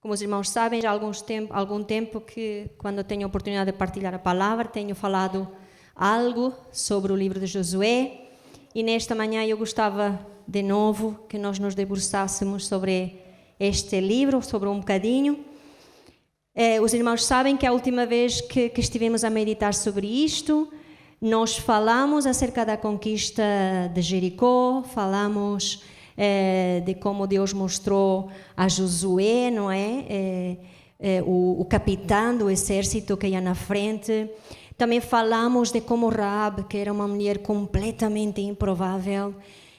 Como os irmãos sabem, já há algum tempo que, quando tenho a oportunidade de partilhar a palavra, tenho falado algo sobre o livro de Josué. E nesta manhã eu gostava, de novo, que nós nos debruçássemos sobre este livro, sobre um bocadinho. Os irmãos sabem que a última vez que estivemos a meditar sobre isto, nós falamos acerca da conquista de Jericó, falamos de como Deus mostrou a Josué, não é? O capitão do exército que ia na frente. Também falamos de como Raab, que era uma mulher completamente improvável,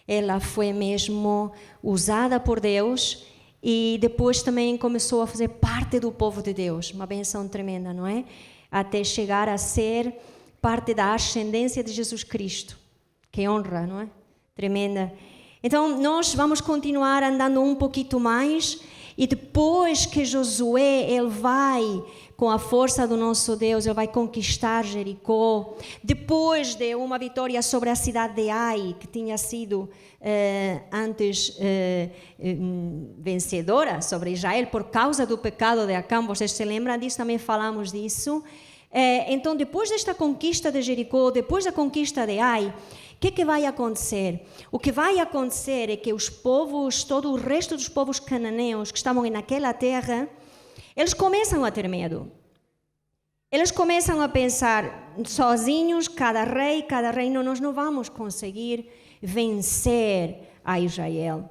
ela foi mesmo usada por Deus e depois também começou a fazer parte do povo de Deus. Uma benção tremenda, não é? Até chegar a ser parte da ascendência de Jesus Cristo. Que honra, não é? Tremenda. Então, nós vamos continuar andando um pouquinho mais e depois que Josué, ele vai, com a força do nosso Deus, ele vai conquistar Jericó. Depois de uma vitória sobre a cidade de Ai, que tinha sido antes vencedora sobre Israel por causa do pecado de Acã. Vocês se lembram disso? Também falamos disso. Então, depois desta conquista de Jericó, depois da conquista de Ai, o que vai acontecer? O que vai acontecer é que os povos, todo o resto dos povos cananeus que estavam naquela terra, eles começam a ter medo. Eles começam a pensar, sozinhos, cada reino, nós não vamos conseguir vencer a Israel.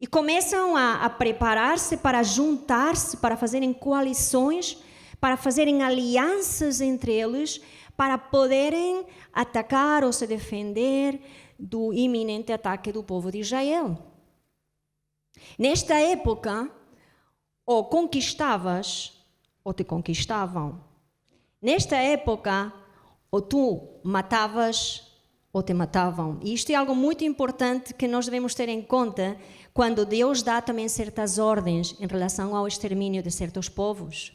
E começam a preparar-se para juntar-se, para fazerem coalições, para fazerem alianças entre eles, para poderem atacar ou se defender do iminente ataque do povo de Israel. Nesta época, ou conquistavas, ou te conquistavam. Nesta época, ou tu matavas, ou te matavam. E isto é algo muito importante que nós devemos ter em conta quando Deus dá também certas ordens em relação ao extermínio de certos povos.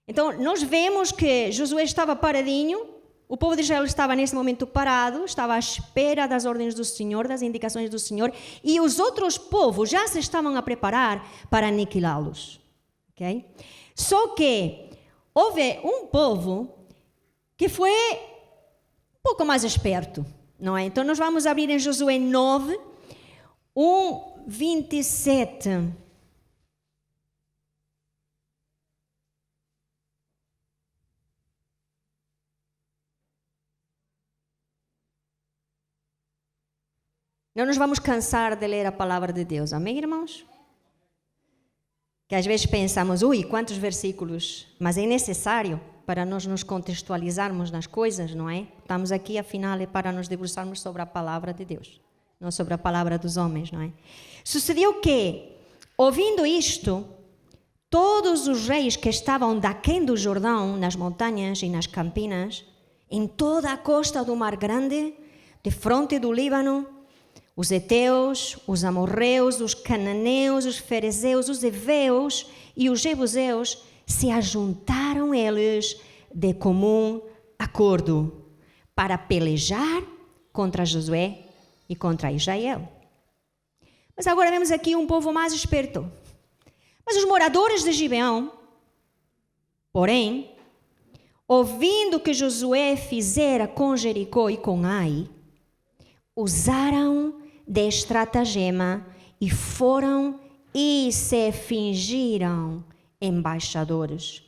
Então, nós vemos que Josué estava paradinho, o povo de Israel estava nesse momento parado, estava à espera das ordens do Senhor, das indicações do Senhor, e os outros povos já se estavam a preparar para aniquilá-los. Okay? Só que houve um povo que foi um pouco mais esperto, não é? Então, nós vamos abrir em Josué 9, 27. Não nos vamos cansar de ler a palavra de Deus, amém, irmãos? Que às vezes pensamos, quantos versículos, mas é necessário para nós nos contextualizarmos nas coisas, não é? Estamos aqui, afinal, para nos debruçarmos sobre a palavra de Deus, não sobre a palavra dos homens, não é? Sucedeu que, ouvindo isto, todos os reis que estavam daquém do Jordão, nas montanhas e nas campinas, em toda a costa do Mar Grande, de fronte do Líbano, os heteus, os amorreus, os cananeus, os ferezeus, os heveus e os jebuseus se ajuntaram eles de comum acordo para pelejar contra Josué e contra Israel. Mas agora vemos aqui um povo mais esperto. Mas os moradores de Gibeão, porém, ouvindo que Josué fizera com Jericó e com Ai, usaram de estratagema e foram e se fingiram embaixadores.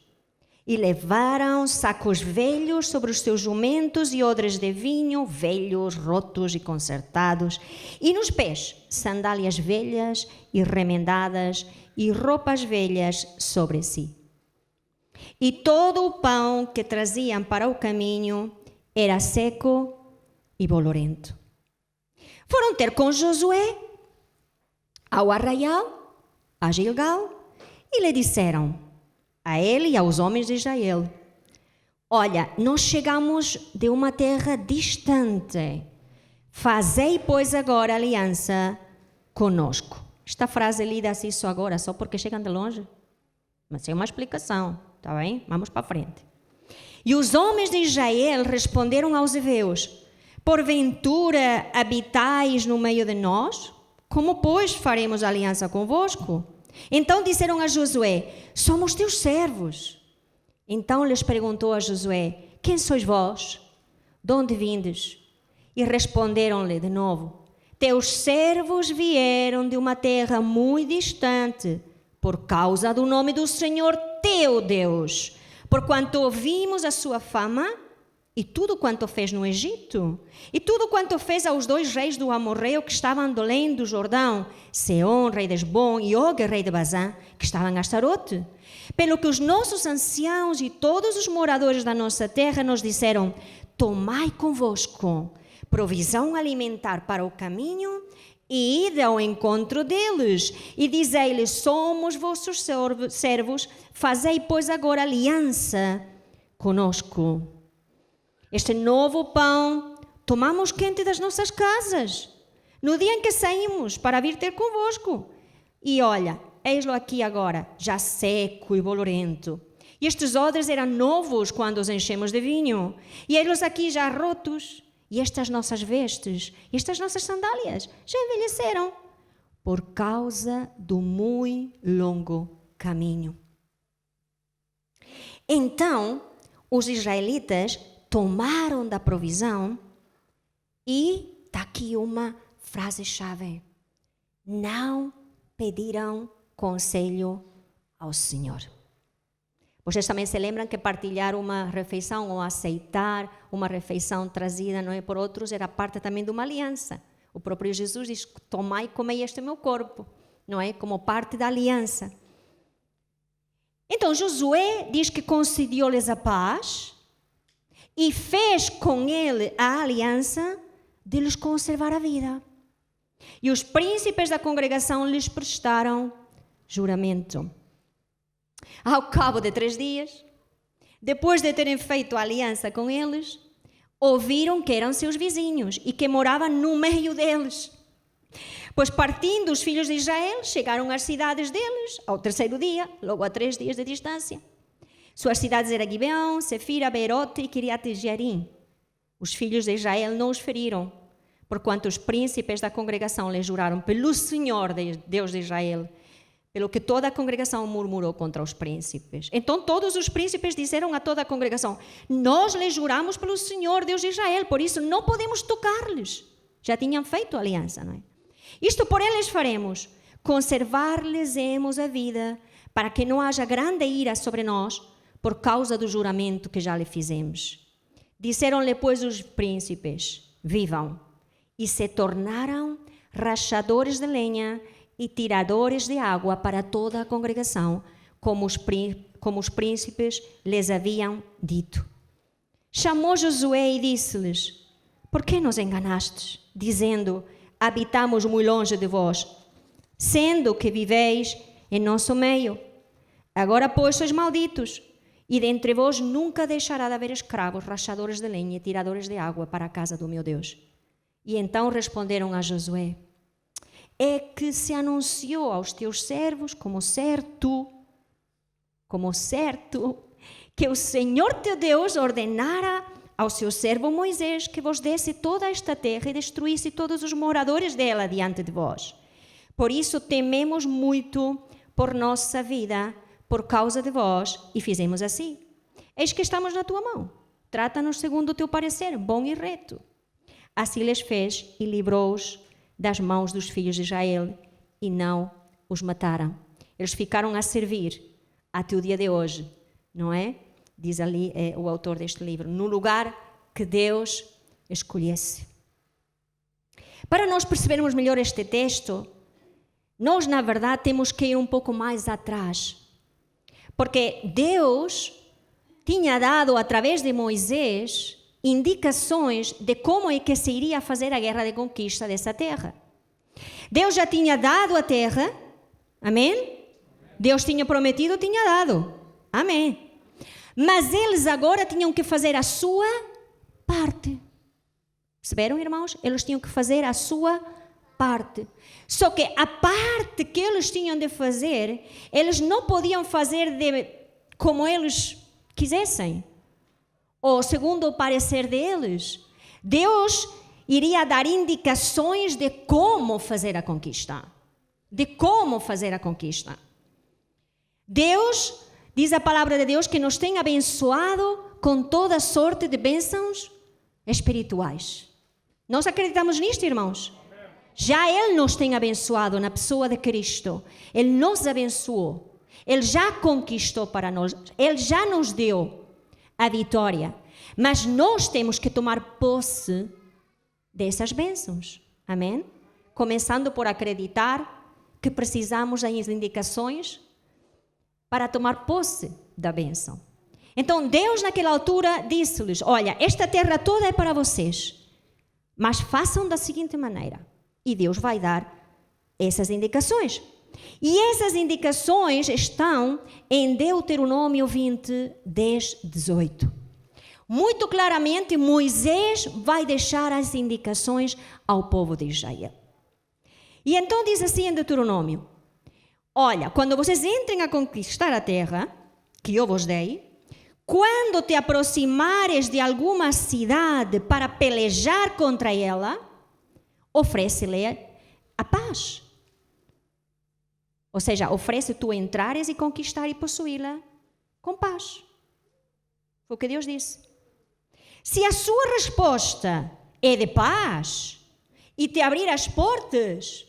E levaram sacos velhos sobre os seus jumentos e odres de vinho, velhos, rotos e consertados, e nos pés sandálias velhas e remendadas e roupas velhas sobre si. E todo o pão que traziam para o caminho era seco e bolorento. Foram ter com Josué ao arraial, a Gilgal, e lhe disseram, a ele e aos homens de Israel, olha, nós chegamos de uma terra distante, fazei, pois, agora aliança conosco. Esta frase lida assim só agora, só porque chegam de longe, mas é uma explicação, tá bem? Vamos para frente. E os homens de Israel responderam aos heveus, porventura habitais no meio de nós? Como, pois, faremos aliança convosco? Então disseram a Josué: somos teus servos. Então lhes perguntou a Josué: quem sois vós? De onde vindes? E responderam-lhe de novo: teus servos vieram de uma terra muito distante, por causa do nome do Senhor teu Deus, porquanto ouvimos a sua fama e tudo quanto fez no Egito, e tudo quanto fez aos 2 reis do Amorreu que estavam do além do Jordão, Seom, rei de Hesbom, e Og, rei de Bazã, que estavam em Astarote. Pelo que os nossos anciãos e todos os moradores da nossa terra nos disseram: tomai convosco provisão alimentar para o caminho e ide ao encontro deles, e dizei-lhes: somos vossos servos, fazei, pois, agora aliança conosco. Este novo pão tomamos quente das nossas casas, no dia em que saímos para vir ter convosco. E olha, eis-lo aqui agora, já seco e bolorento. E estes odres eram novos quando os enchemos de vinho. E eis-los aqui já rotos. E estas nossas vestes, estas nossas sandálias, já envelheceram por causa do muito longo caminho. Então, os israelitas tomaram da provisão e está aqui uma frase-chave: não pediram conselho ao Senhor. Vocês também se lembram que partilhar uma refeição ou aceitar uma refeição trazida, não é, por outros era parte também de uma aliança. O próprio Jesus diz: tomai e comei este meu corpo, não é? Como parte da aliança. Então Josué diz que concedeu-lhes a paz e fez com ele a aliança de lhes conservar a vida. E os príncipes da congregação lhes prestaram juramento. Ao cabo de 3 dias, depois de terem feito a aliança com eles, ouviram que eram seus vizinhos e que moravam no meio deles. Pois partindo os filhos de Israel, chegaram às cidades deles ao 3º dia, logo a 3 dias de distância. Suas cidades eram Gibeão, Sefira, Beerote e Kiriat-Jearim. Os filhos de Israel não os feriram, porquanto os príncipes da congregação lhe juraram pelo Senhor, Deus de Israel, pelo que toda a congregação murmurou contra os príncipes. Então todos os príncipes disseram a toda a congregação: nós lhe juramos pelo Senhor, Deus de Israel, por isso não podemos tocar-lhes. Já tinham feito aliança, não é? Isto, porém, lhes faremos: conservar-lhes-emos a vida, para que não haja grande ira sobre nós, por causa do juramento que já lhe fizemos. Disseram-lhe, pois, os príncipes: vivam. E se tornaram rachadores de lenha e tiradores de água para toda a congregação, como os príncipes lhes haviam dito. Chamou Josué e disse-lhes: por que nos enganastes, dizendo: habitamos muito longe de vós, sendo que viveis em nosso meio? Agora, pois, sois malditos, e dentre vós nunca deixará de haver escravos, rachadores de lenha e tiradores de água para a casa do meu Deus. E então responderam a Josué: é que se anunciou aos teus servos como certo, que o Senhor teu Deus ordenara ao seu servo Moisés que vos desse toda esta terra e destruísse todos os moradores dela diante de vós. Por isso tememos muito por nossa vida, por causa de vós, e fizemos assim. Eis que estamos na tua mão. Trata-nos segundo o teu parecer, bom e reto. Assim lhes fez e livrou-os das mãos dos filhos de Israel e não os mataram. Eles ficaram a servir até o dia de hoje, não é? Diz ali o autor deste livro, no lugar que Deus escolhesse. Para nós percebermos melhor este texto, nós, na verdade, temos que ir um pouco mais atrás. Porque Deus tinha dado, através de Moisés, indicações de como é que se iria fazer a guerra de conquista dessa terra. Deus já tinha dado a terra, amém? Deus tinha prometido, tinha dado, amém? Mas eles agora tinham que fazer a sua parte. Perceberam, irmãos? Eles tinham que fazer a sua parte. Só que a parte que eles tinham de fazer, eles não podiam fazer como eles quisessem, ou segundo o parecer deles. Deus iria dar indicações de como fazer a conquista. de como fazer a conquista. Deus, diz a palavra de Deus, que nos tem abençoado com toda sorte de bênçãos espirituais. Nós acreditamos nisto, irmãos? Já Ele nos tem abençoado na pessoa de Cristo. Ele nos abençoou. Ele já conquistou para nós. Ele já nos deu a vitória. Mas nós temos que tomar posse dessas bênçãos. Amém? Começando por acreditar que precisamos das indicações para tomar posse da bênção. Então, Deus naquela altura disse-lhes, olha, esta terra toda é para vocês, mas façam da seguinte maneira. E Deus vai dar essas indicações. E essas indicações estão em Deuteronômio 20, 10, 18. Muito claramente, Moisés vai deixar as indicações ao povo de Israel. E então diz assim em Deuteronômio, olha, quando vocês entrem a conquistar a terra que eu vos dei, quando te aproximares de alguma cidade para pelejar contra ela, oferece-lhe a paz. Ou seja, oferece tu entrares e conquistar e possuí-la com paz. Foi o que Deus disse. Se a sua resposta é de paz e te abrir as portas,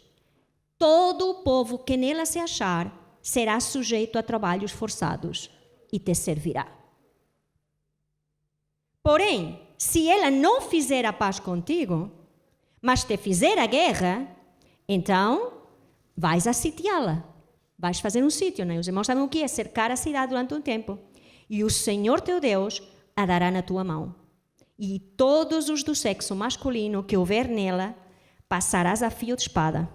todo o povo que nela se achar será sujeito a trabalhos forçados e te servirá. Porém, se ela não fizer a paz contigo, mas te fizer a guerra, então vais a sitiá-la. Vais fazer um sítio, né? Os irmãos sabem o que é cercar a cidade durante um tempo. E o Senhor teu Deus a dará na tua mão. E todos os do sexo masculino que houver nela, passarás a fio de espada.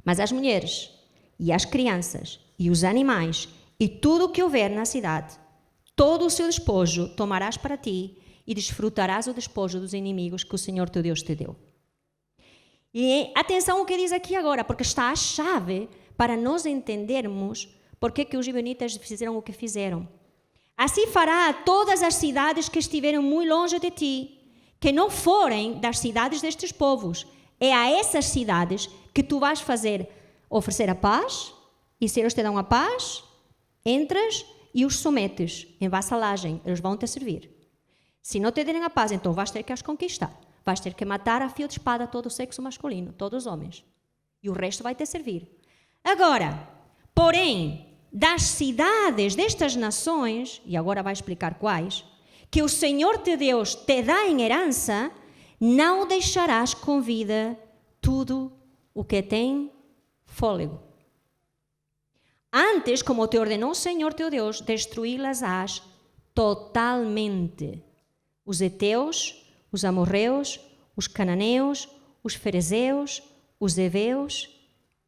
Mas as mulheres, e as crianças, e os animais, e tudo o que houver na cidade, todo o seu despojo tomarás para ti, e desfrutarás o despojo dos inimigos que o Senhor teu Deus te deu. E atenção ao que diz aqui agora, porque está a chave para nós entendermos por que os gibeonitas fizeram o que fizeram. Assim fará a todas as cidades que estiverem muito longe de ti, que não forem das cidades destes povos. É a essas cidades que tu vais oferecer a paz, e se eles te dão a paz, entras e os sometes em vassalagem, eles vão te servir. Se não te derem a paz, então vais ter que as conquistar. Vais ter que matar a fio de espada todo o sexo masculino, todos os homens. E o resto vai te servir. Agora, porém, das cidades destas nações, e agora vai explicar quais, que o Senhor teu Deus te dá em herança, não deixarás com vida tudo o que tem fôlego. Antes, como te ordenou o Senhor teu Deus, destruí-las-ás totalmente. Os heteus, os amorreus, os cananeus, os ferezeus, os heveus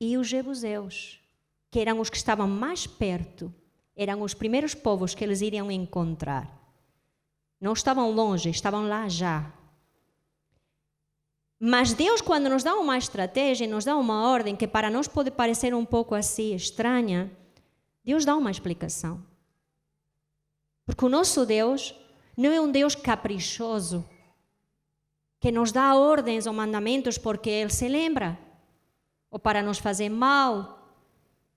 e os jebuseus, que eram os que estavam mais perto, eram os primeiros povos que eles iriam encontrar. Não estavam longe, estavam lá já. Mas Deus, quando nos dá uma estratégia, nos dá uma ordem que para nós pode parecer um pouco assim estranha, Deus dá uma explicação. Porque o nosso Deus não é um Deus caprichoso, que nos dá ordens ou mandamentos porque Ele se lembra, ou para nos fazer mal.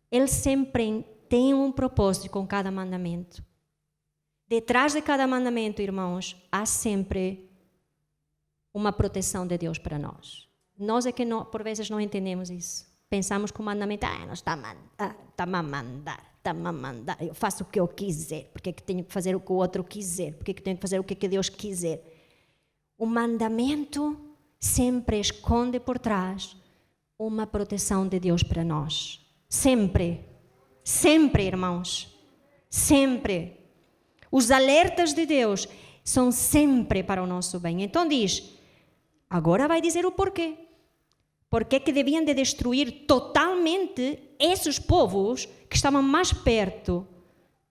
Ele sempre tem um propósito com cada mandamento. Detrás de cada mandamento, irmãos, há sempre uma proteção de Deus para nós. Nós é que por vezes não entendemos isso. Pensamos que o mandamento, não está-me a mandar, eu faço o que eu quiser, porque é que tenho que fazer o que o outro quiser, porque é que tenho que fazer o que Deus quiser. O mandamento sempre esconde por trás uma proteção de Deus para nós. Sempre, sempre, irmãos, sempre. Os alertas de Deus são sempre para o nosso bem. Então diz, agora vai dizer o porquê. Porquê que deviam de destruir totalmente esses povos que estavam mais perto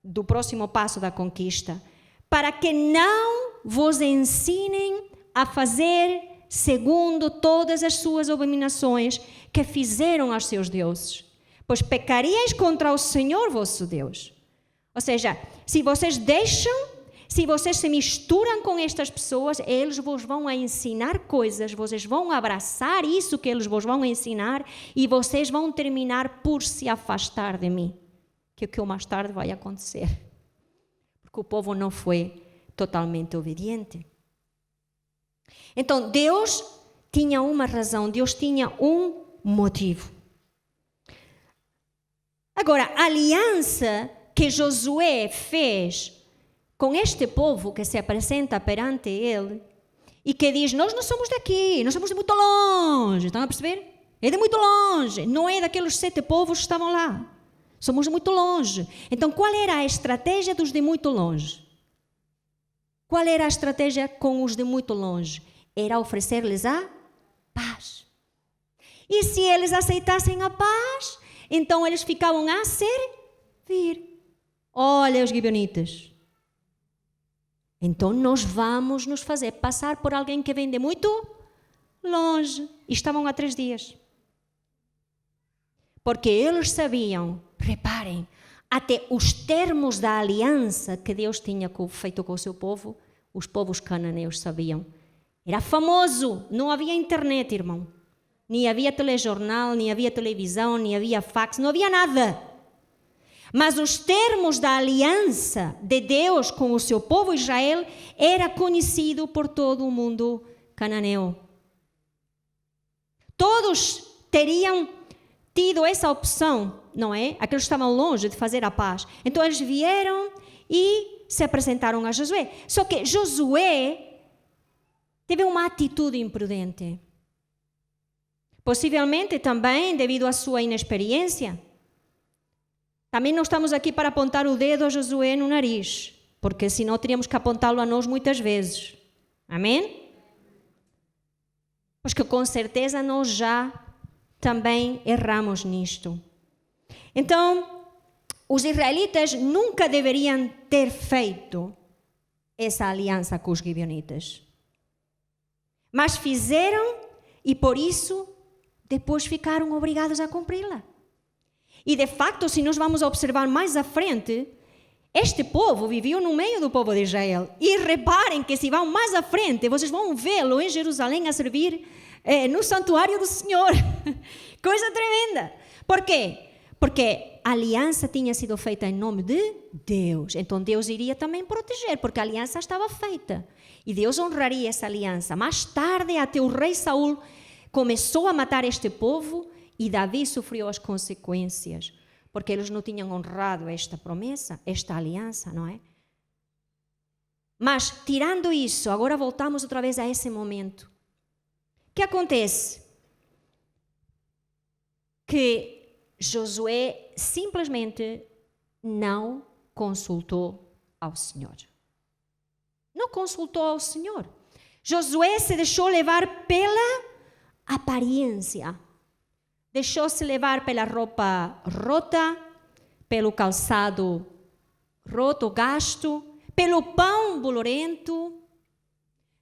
do próximo passo da conquista, para que não vos ensinem a fazer segundo todas as suas abominações que fizeram aos seus deuses, pois pecaríeis contra o Senhor vosso Deus. Ou seja, se vocês deixam se vocês se misturam com estas pessoas, eles vos vão ensinar coisas, vocês vão abraçar isso que eles vos vão ensinar e vocês vão terminar por se afastar de mim, que é o que mais tarde vai acontecer, porque o povo não foi totalmente obediente. Então, Deus tinha uma razão, Deus tinha um motivo. Agora, a aliança que Josué fez com este povo que se apresenta perante ele e que diz, nós não somos daqui, nós somos de muito longe, estão a perceber? É de muito longe, não é daqueles 7 povos que estavam lá, somos de muito longe. Então, qual era a estratégia dos de muito longe? Qual era a estratégia com os de muito longe? Era oferecer-lhes a paz. E se eles aceitassem a paz, então eles ficavam a servir. Olha os gibeonitas. Então nós vamos nos fazer passar por alguém que vem de muito longe. E estavam há 3 dias. Porque eles sabiam, reparem, até os termos da aliança que Deus tinha feito com o seu povo, os povos cananeus sabiam. Era famoso, não havia internet, irmão. Nem havia telejornal, nem havia televisão, nem havia fax, não havia nada. Mas os termos da aliança de Deus com o seu povo Israel era conhecido por todo o mundo cananeu. Todos teriam tido essa opção, não é? Aqueles que estavam longe de fazer a paz. Então eles vieram e se apresentaram a Josué. Só que Josué teve uma atitude imprudente. Possivelmente também devido à sua inexperiência. Também não estamos aqui para apontar o dedo a Josué no nariz, porque senão teríamos que apontá-lo a nós muitas vezes. Amém? Pois que com certeza nós já também erramos nisto. Então, os israelitas nunca deveriam ter feito essa aliança com os gibeonitas. Mas fizeram e por isso depois ficaram obrigados a cumpri-la. E de facto, se nós vamos observar mais à frente, este povo vivia no meio do povo de Israel. E reparem que se vão mais à frente, vocês vão vê-lo em Jerusalém a servir no santuário do Senhor. Coisa tremenda. Por quê? Porque a aliança tinha sido feita em nome de Deus. Então Deus iria também proteger, porque a aliança estava feita. E Deus honraria essa aliança. Mais tarde, até o rei Saul começou a matar este povo e Davi sofreu as consequências, porque eles não tinham honrado esta promessa, esta aliança, não é? Mas, tirando isso, agora voltamos outra vez a esse momento. O que acontece? Que Josué simplesmente não consultou ao Senhor. Não consultou ao Senhor. Josué se deixou levar pela aparência. Deixou-se levar pela roupa rota, pelo calçado roto, gasto, pelo pão bolorento.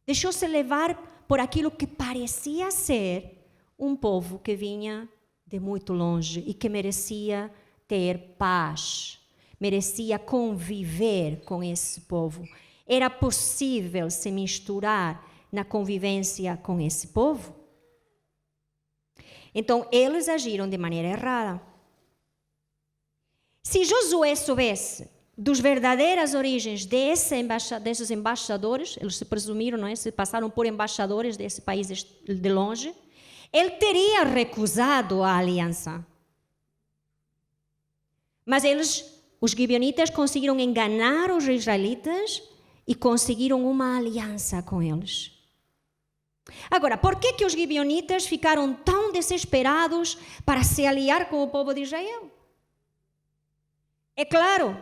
Deixou-se levar por aquilo que parecia ser um povo que vinha de muito longe e que merecia ter paz, merecia conviver com esse povo. Era possível se misturar na convivência com esse povo? Então, eles agiram de maneira errada. Se Josué soubesse das verdadeiras origens desses embaixadores, eles se presumiram, não é? Se passaram por embaixadores desse país de longe, ele teria recusado a aliança. Mas os gibeonitas, conseguiram enganar os israelitas e conseguiram uma aliança com eles. Agora, por que os gibeonitas ficaram tão desesperados para se aliar com o povo de Israel? É claro,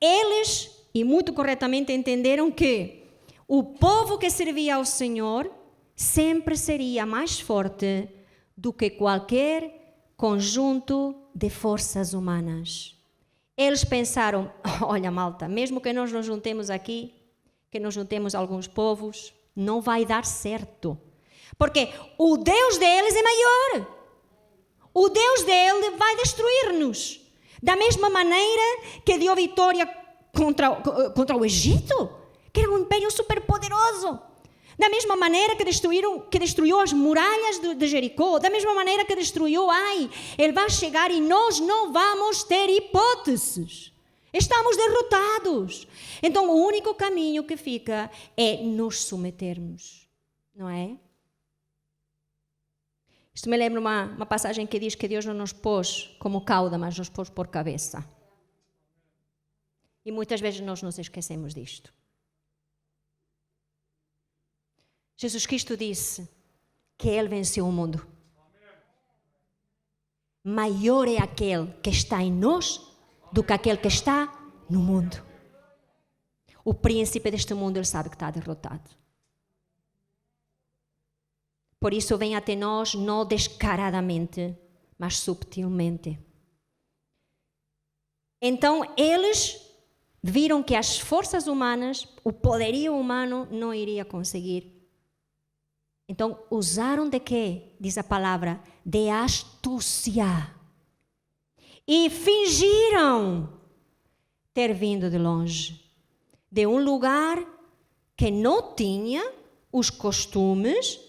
eles, e muito corretamente, entenderam que o povo que servia ao Senhor sempre seria mais forte do que qualquer conjunto de forças humanas. Eles pensaram, olha malta, mesmo que nós nos juntemos aqui, que nos juntemos alguns povos, não vai dar certo. Porque o Deus deles é maior. O Deus deles vai destruir-nos. Da mesma maneira que deu vitória contra o Egito, que era um império superpoderoso. Da mesma maneira que destruiu as muralhas de Jericó, da mesma maneira que destruiu Ai, ele vai chegar e nós não vamos ter hipóteses. Estamos derrotados. Então, o único caminho que fica é nos submetermos, não é? Isto me lembra uma passagem que diz que Deus não nos pôs como cauda, mas nos pôs por cabeça. E muitas vezes nós nos esquecemos disto. Jesus Cristo disse que Ele venceu o mundo. Maior é aquele que está em nós do que aquele que está no mundo. O príncipe deste mundo, ele sabe que está derrotado. Por isso vem até nós não descaradamente, mas subtilmente. Então eles viram que as forças humanas, o poderio humano não iria conseguir. Então usaram de quê? Diz a palavra, de astúcia. E fingiram ter vindo de longe, de um lugar que não tinha os costumes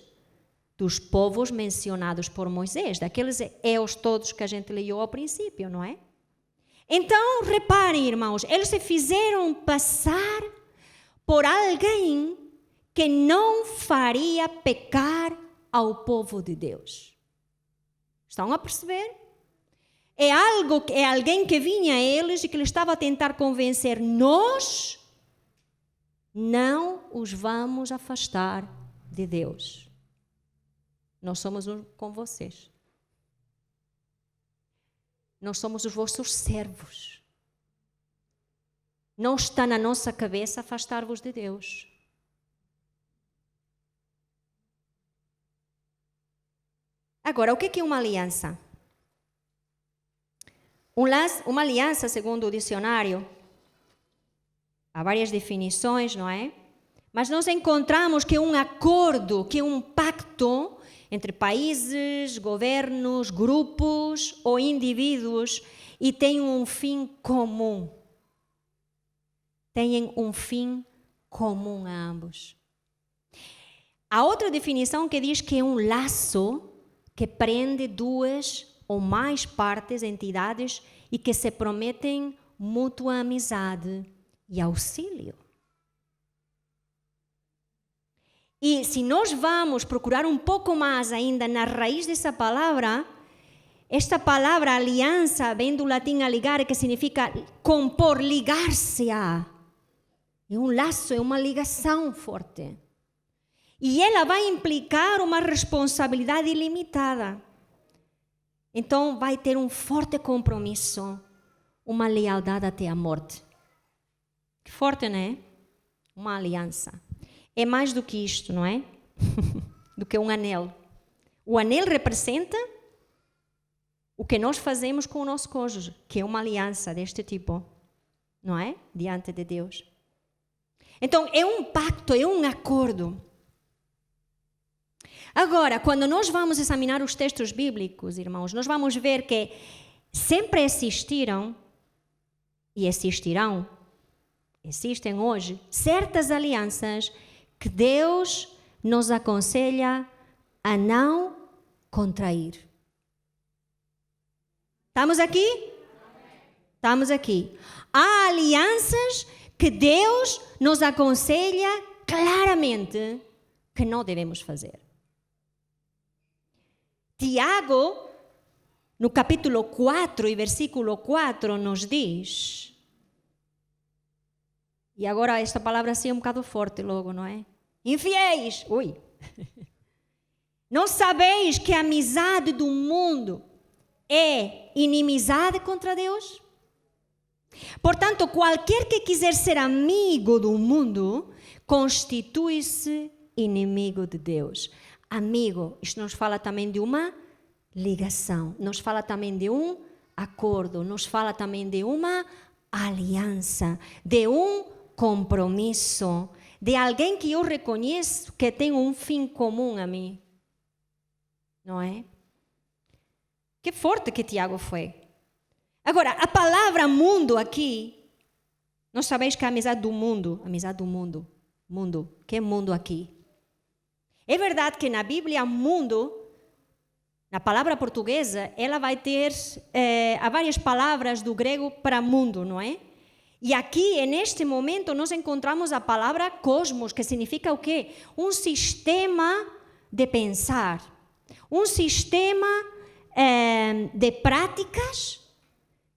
dos povos mencionados por Moisés, daqueles eus todos que a gente leu ao princípio, não é? Então, reparem, irmãos, eles se fizeram passar por alguém que não faria pecar ao povo de Deus. Estão a perceber? É alguém que vinha a eles e que lhes estava a tentar convencer. Nós não os vamos afastar de Deus. Nós somos um com vocês. Nós somos os vossos servos. Não está na nossa cabeça afastar-vos de Deus. Agora, o que é uma aliança? Uma aliança, segundo o dicionário, há várias definições, não é? Mas nós encontramos que é um acordo, que é um pacto entre países, governos, grupos ou indivíduos e tem um fim comum. Têm um fim comum a ambos. Há outra definição que diz que é um laço que prende duas ou mais partes, entidades, e que se prometem mútua amizade e auxílio. E se nós vamos procurar um pouco mais ainda na raiz dessa palavra, esta palavra aliança vem do latim aligar, que significa compor, ligar-se a. É um laço, é uma ligação forte. E ela vai implicar uma responsabilidade ilimitada. Então vai ter um forte compromisso, uma lealdade até a morte. Que forte, não é? Uma aliança. É mais do que isto, não é? Do que um anel. O anel representa o que nós fazemos com o nosso cônjuge, que é uma aliança deste tipo, não é? Diante de Deus. Então, é um pacto, é um acordo. Agora, quando nós vamos examinar os textos bíblicos, irmãos, nós vamos ver que sempre existiram e existirão, existem hoje, certas alianças que Deus nos aconselha a não contrair. Estamos aqui? Estamos aqui. Há alianças que Deus nos aconselha claramente que não devemos fazer. Tiago, no capítulo 4 e versículo 4, nos diz, e agora esta palavra assim é um bocado forte logo, não é? Infiéis, não sabeis que a amizade do mundo é inimizade contra Deus? Portanto, qualquer que quiser ser amigo do mundo, constitui-se inimigo de Deus. Amigo, isto nos fala também de uma ligação, nos fala também de um acordo, nos fala também de uma aliança, de um compromisso, de alguém que eu reconheço que tem um fim comum a mim. Não é? Que forte que Tiago foi. Agora, a palavra mundo aqui Não sabeis que a amizade do mundo, que mundo aqui? É verdade que na Bíblia, mundo, na palavra portuguesa, ela vai ter há várias palavras do grego para mundo, não é? E aqui, neste momento, nós encontramos a palavra cosmos, que significa o quê? Um sistema de pensar, um sistema de práticas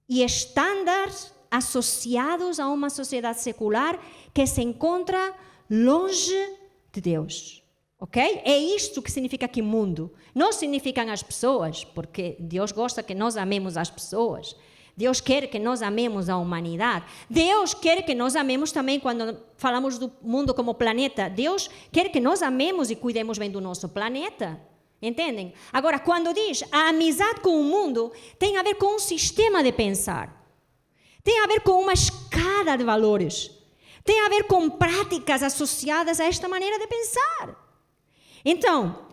e estándares associados a uma sociedade secular que se encontra longe de Deus. Ok? É isto que significa aqui mundo. Não significam as pessoas, porque Deus gosta que nós amemos as pessoas. Deus quer que nós amemos a humanidade. Deus quer que nós amemos também, quando falamos do mundo como planeta, Deus quer que nós amemos e cuidemos bem do nosso planeta. Entendem? Agora, quando diz a amizade com o mundo, tem a ver com um sistema de pensar. Tem a ver com uma escala de valores. Tem a ver com práticas associadas a esta maneira de pensar. Então,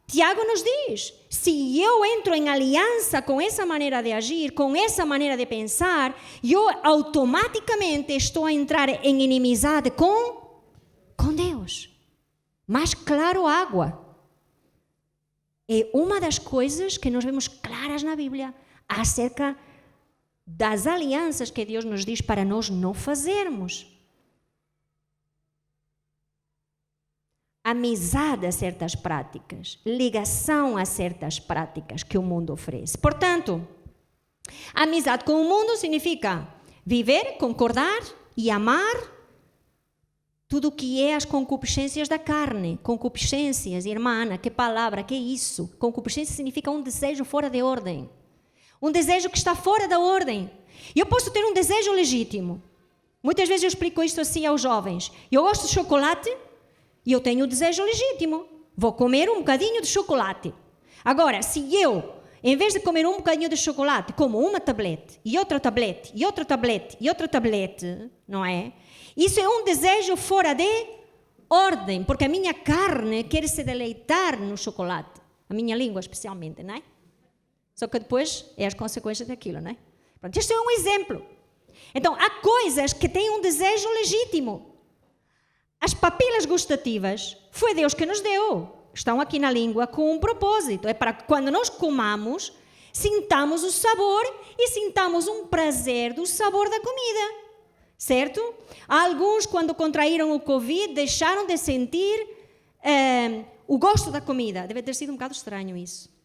Tiago nos diz, se eu entro em aliança com essa maneira de agir, com essa maneira de pensar, eu automaticamente estou a entrar em inimizade com Deus. Mais claro, água. É uma das coisas que nós vemos claras na Bíblia acerca das alianças que Deus nos diz para nós não fazermos. Amizade a certas práticas, ligação a certas práticas que o mundo oferece. Portanto, amizade com o mundo significa viver, concordar e amar tudo o que é as concupiscências da carne. Concupiscências, irmã Ana, que palavra, que é isso? Concupiscência significa um desejo fora de ordem. Um desejo que está fora da ordem. Eu posso ter um desejo legítimo. Muitas vezes eu explico isto assim aos jovens. Eu gosto de chocolate e eu tenho um desejo legítimo. Vou comer um bocadinho de chocolate. Agora, se eu, em vez de comer um bocadinho de chocolate, como uma tablete, e outra tablete, e outra tablete, e outra tablete, não é? Isso é um desejo fora de ordem, porque a minha carne quer se deleitar no chocolate. A minha língua, especialmente, não é? Só que depois é as consequências daquilo, não é? Pronto, isto é um exemplo. Então, há coisas que têm um desejo legítimo. As papilas gustativas foi Deus que nos deu. Estão aqui na língua com um propósito. É para que quando nós comamos, sintamos o sabor e sintamos um prazer do sabor da comida. Certo? Alguns, quando contraíram o Covid, deixaram de sentir o gosto da comida. Deve ter sido um bocado estranho isso.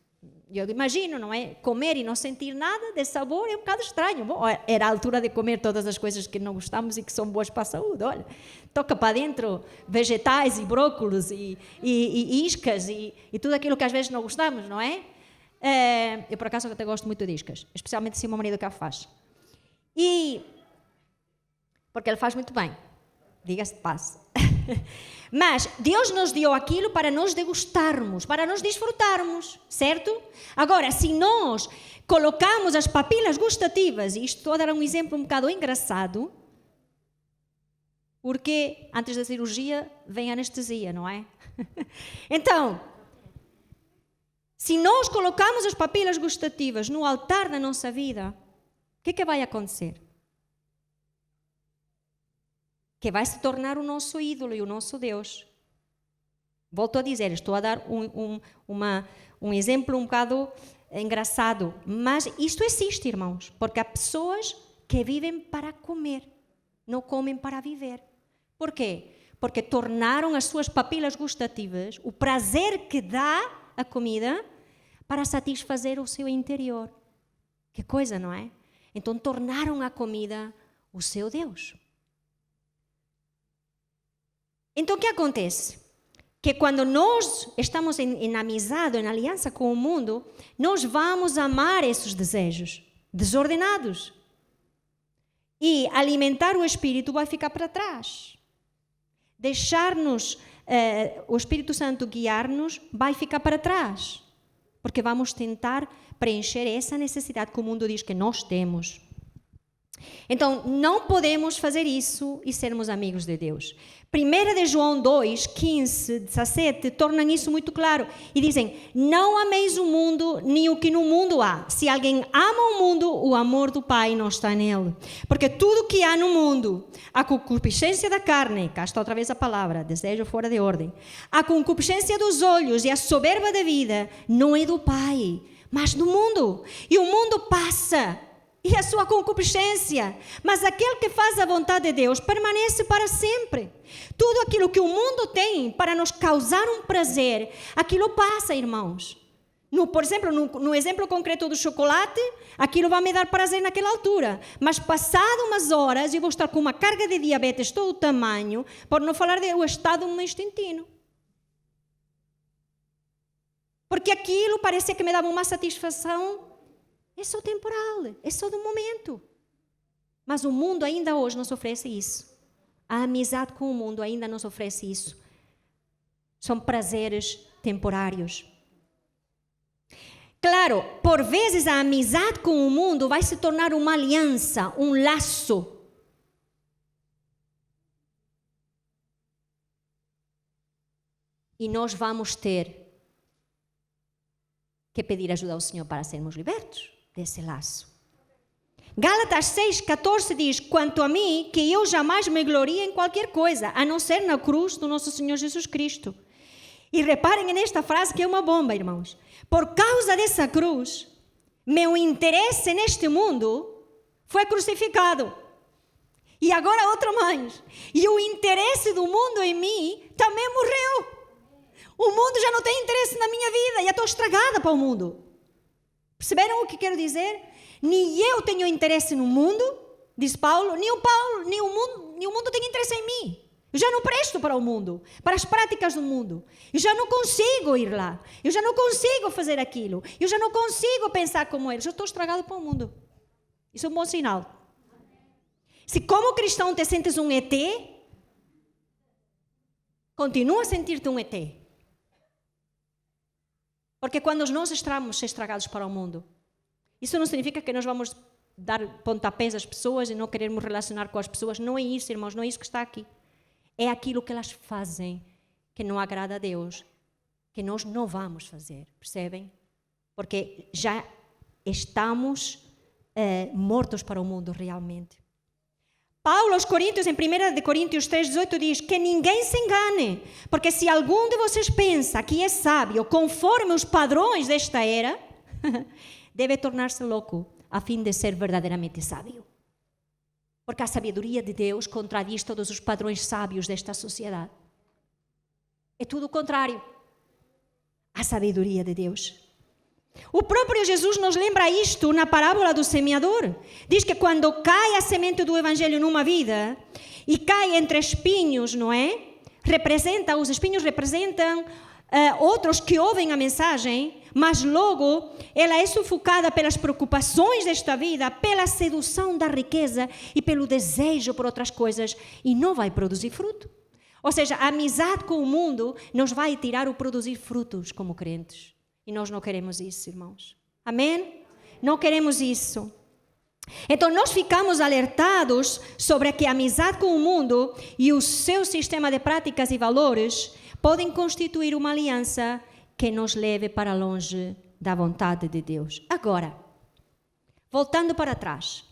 Eu imagino, não é? Comer e não sentir nada de sabor é um bocado estranho. Bom, era a altura de comer todas as coisas que não gostamos e que são boas para a saúde. Olha, toca para dentro vegetais e brócolos e iscas e tudo aquilo que às vezes não gostamos, não é? Eu, por acaso, até gosto muito de iscas, especialmente se o meu marido cá faz. Porque ele faz muito bem, diga-se de passo. Mas Deus nos deu aquilo para nós degustarmos, para nós desfrutarmos, certo? Agora, se nós colocamos as papilas gustativas, e isto estou a dar um exemplo um bocado engraçado, porque antes da cirurgia vem a anestesia, não é? Então, se nós colocamos as papilas gustativas no altar da nossa vida, o que vai acontecer? Que vai se tornar o nosso ídolo e o nosso Deus. Volto a dizer, estou a dar um exemplo um bocado engraçado, mas isto existe, irmãos, porque há pessoas que vivem para comer, não comem para viver. Por quê? Porque tornaram as suas papilas gustativas, o prazer que dá a comida, para satisfazer o seu interior. Que coisa, não é? Então tornaram a comida o seu Deus. Então, o que acontece? Que quando nós estamos em amizade, em aliança com o mundo, nós vamos amar esses desejos desordenados. E alimentar o Espírito vai ficar para trás. Deixar-nos, o Espírito Santo guiar-nos, vai ficar para trás. Porque vamos tentar preencher essa necessidade que o mundo diz que nós temos. Então, não podemos fazer isso e sermos amigos de Deus. 1 de João 2, 15, 17, tornam isso muito claro. E dizem, não ameis o mundo, nem o que no mundo há. Se alguém ama o mundo, o amor do Pai não está nele. Porque tudo que há no mundo, a concupiscência da carne, cá está outra vez a palavra, desejo fora de ordem, a concupiscência dos olhos e a soberba da vida, não é do Pai, mas do mundo. E o mundo passa, e a sua concupiscência, mas aquele que faz a vontade de Deus permanece para sempre. Tudo aquilo que o mundo tem para nos causar um prazer, aquilo passa, irmãos. Por exemplo, no exemplo concreto do chocolate, aquilo vai me dar prazer naquela altura, mas passado umas horas eu vou estar com uma carga de diabetes todo o tamanho, por não falar do estado do meu intestino. Porque aquilo parecia que me dava uma satisfação. É só temporal, é só do momento. Mas o mundo ainda hoje nos oferece isso. A amizade com o mundo ainda nos oferece isso. São prazeres temporários. Claro, por vezes a amizade com o mundo vai se tornar uma aliança, um laço. E nós vamos ter que pedir ajuda ao Senhor para sermos libertos desse laço. Gálatas 6,14 diz, quanto a mim, que eu jamais me glorie em qualquer coisa, a não ser na cruz do nosso Senhor Jesus Cristo. E reparem nesta frase que é uma bomba, irmãos. Por causa dessa cruz, meu interesse neste mundo foi crucificado. E agora outro mais. E o interesse do mundo em mim também morreu. O mundo já não tem interesse na minha vida, já estou estragada para o mundo. Perceberam o que quero dizer? Nem eu tenho interesse no mundo, diz Paulo, nem o mundo tem interesse em mim. Eu já não presto para o mundo, para as práticas do mundo. Eu já não consigo ir lá. Eu já não consigo fazer aquilo. Eu já não consigo pensar como eles. Eu estou estragado para o mundo. Isso é um bom sinal. Se como cristão te sentes um ET, continua a sentir-te um ET. Porque quando nós estamos estragados para o mundo, isso não significa que nós vamos dar pontapés às pessoas e não querermos relacionar com as pessoas. Não é isso, irmãos, não é isso que está aqui. É aquilo que elas fazem que não agrada a Deus, que nós não vamos fazer, percebem? Porque já estamos mortos para o mundo realmente. Paulo aos Coríntios, em 1 Coríntios 3,18 diz que ninguém se engane, porque se algum de vocês pensa que é sábio conforme os padrões desta era, deve tornar-se louco a fim de ser verdadeiramente sábio. Porque a sabedoria de Deus contradiz todos os padrões sábios desta sociedade. É tudo o contrário. A sabedoria de Deus. O próprio Jesus nos lembra isto na parábola do semeador. Diz que quando cai a semente do evangelho numa vida e cai entre espinhos, não é? Os espinhos representam outros que ouvem a mensagem, mas logo ela é sufocada pelas preocupações desta vida, pela sedução da riqueza e pelo desejo por outras coisas e não vai produzir fruto. Ou seja, a amizade com o mundo nos vai tirar o produzir frutos como crentes. E nós não queremos isso, irmãos. Amém? Não queremos isso. Então, nós ficamos alertados sobre que a amizade com o mundo e o seu sistema de práticas e valores podem constituir uma aliança que nos leve para longe da vontade de Deus. Agora, voltando para trás.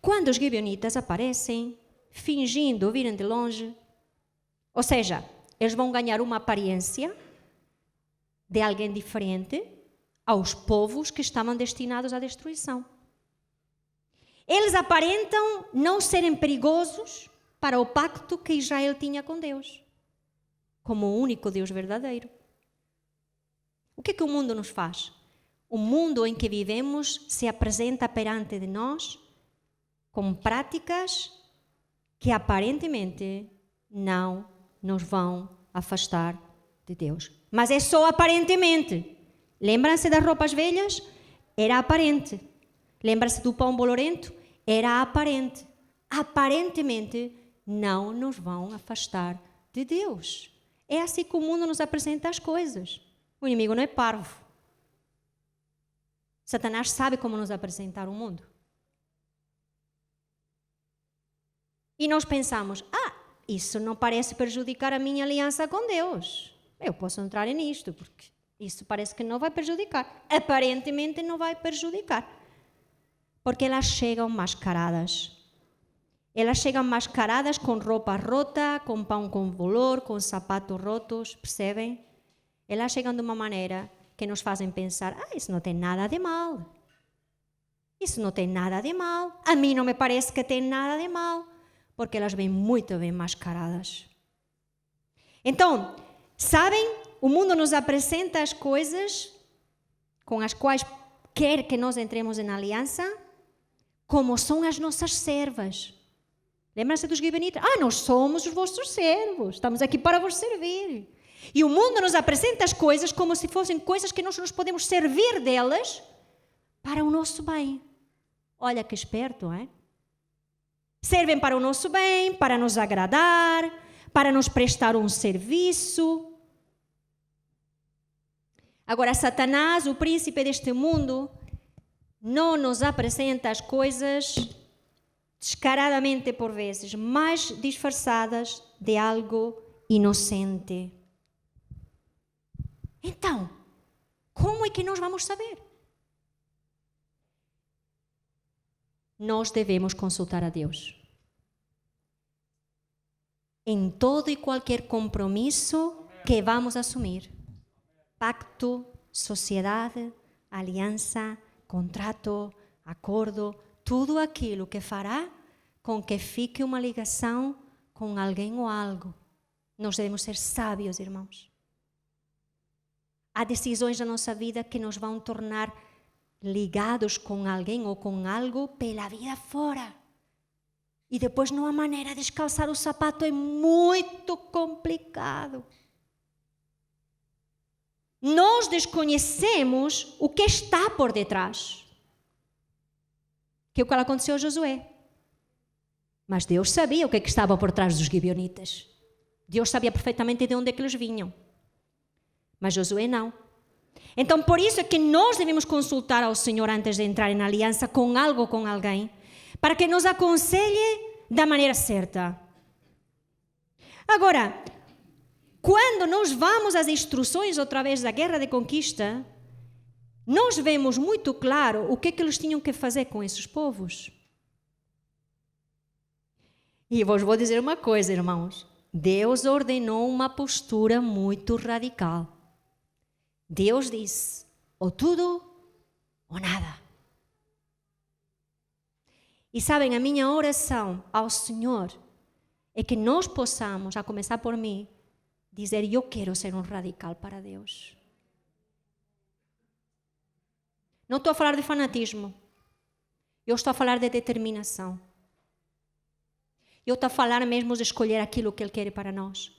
Quando os gibeonitas aparecem, fingindo virem de longe, ou seja, eles vão ganhar uma aparência de alguém diferente aos povos que estavam destinados à destruição. Eles aparentam não serem perigosos para o pacto que Israel tinha com Deus, como o único Deus verdadeiro. O que o mundo nos faz? O mundo em que vivemos se apresenta perante de nós com práticas que aparentemente não nos vão afastar de Deus. Mas é só aparentemente. Lembram-se das roupas velhas? Era aparente. Lembram-se do pão bolorento? Era aparente. Aparentemente não nos vão afastar de Deus. É assim que o mundo nos apresenta as coisas. O inimigo não é parvo. Satanás sabe como nos apresentar o mundo. E nós pensamos, isso não parece prejudicar a minha aliança com Deus. Eu posso entrar nisto, porque isso parece que não vai prejudicar. Aparentemente não vai prejudicar. Porque elas chegam mascaradas. Elas chegam mascaradas com roupa rota, com pão com bolor, com sapatos rotos, percebem? Elas chegam de uma maneira que nos fazem pensar, isso não tem nada de mal. Isso não tem nada de mal. A mim não me parece que tem nada de mal. Porque elas vêm muito bem mascaradas. Então, sabem? O mundo nos apresenta as coisas com as quais quer que nós entremos em aliança, como são as nossas servas. Lembram-se dos gibeonitas? Nós somos os vossos servos, estamos aqui para vos servir. E o mundo nos apresenta as coisas como se fossem coisas que nós nos podemos servir delas para o nosso bem. Olha que esperto, é? Servem para o nosso bem, para nos agradar, para nos prestar um serviço. Agora, Satanás, o príncipe deste mundo, não nos apresenta as coisas descaradamente por vezes, mas disfarçadas de algo inocente. Então, como é que nós vamos saber? Nós devemos consultar a Deus. Em todo e qualquer compromisso que vamos assumir. Pacto, sociedade, aliança, contrato, acordo, tudo aquilo que fará com que fique uma ligação com alguém ou algo. Nós devemos ser sábios, irmãos. Há decisões na nossa vida que nos vão tornar ligados com alguém ou com algo pela vida fora. E depois não há maneira de descalçar o sapato, é muito complicado. Nós desconhecemos o que está por detrás. Que é o que aconteceu a Josué. Mas Deus sabia o que estava por trás dos gibeonitas. Deus sabia perfeitamente de onde é que eles vinham. Mas Josué não. Então, por isso é que nós devemos consultar ao Senhor antes de entrar em aliança com algo ou com alguém, para que nos aconselhe da maneira certa. Agora, quando nós vamos às instruções outra vez da guerra de conquista, nós vemos muito claro o que eles tinham que fazer com esses povos. E vos vou dizer uma coisa, irmãos. Deus ordenou uma postura muito radical. Deus disse, ou tudo ou nada. E sabem, a minha oração ao Senhor é que nós possamos, a começar por mim, dizer, eu quero ser um radical para Deus. Não estou a falar de fanatismo. Eu estou a falar de determinação. Eu estou a falar mesmo de escolher aquilo que Ele quer para nós.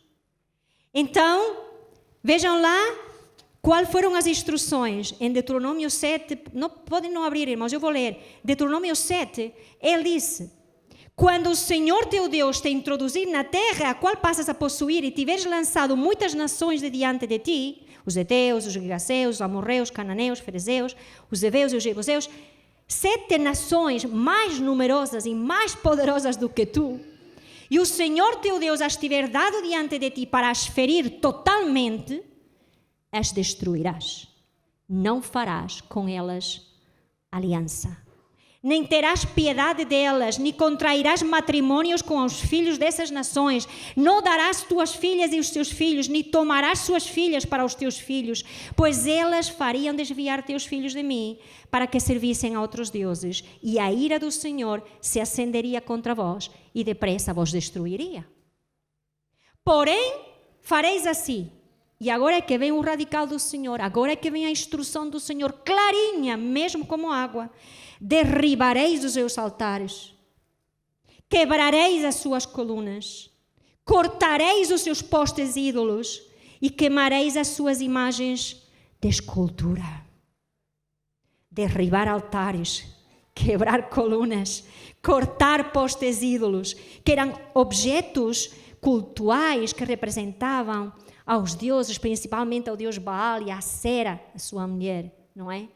Então, vejam lá quais foram as instruções. Em Deuteronômio 7, podem não abrir, irmãos, eu vou ler. Deuteronômio 7, ele disse, quando o Senhor teu Deus te introduzir na terra a qual passas a possuir e tiveres lançado muitas nações de diante de ti, os heteus, os girgaseus, os amorreus, os cananeus, os ferezeus, os heveus e os jebuseus, 7 nações mais numerosas e mais poderosas do que tu, e o Senhor teu Deus as tiver dado diante de ti para as ferir totalmente, as destruirás. Não farás com elas aliança. Nem terás piedade delas, nem contrairás matrimônios com os filhos dessas nações. Não darás tuas filhas e os teus filhos, nem tomarás suas filhas para os teus filhos, pois elas fariam desviar teus filhos de mim, para que servissem a outros deuses. E a ira do Senhor se acenderia contra vós, e depressa vos destruiria. Porém, fareis assim. E agora é que vem o radical do Senhor, agora é que vem a instrução do Senhor, clarinha, mesmo como água. Derribareis os seus altares, quebrareis as suas colunas, cortareis os seus postes ídolos e queimareis as suas imagens de escultura. Derribar altares, quebrar colunas, cortar postes ídolos, que eram objetos cultuais que representavam aos deuses, principalmente ao deus Baal e a Sera, a sua mulher, não é?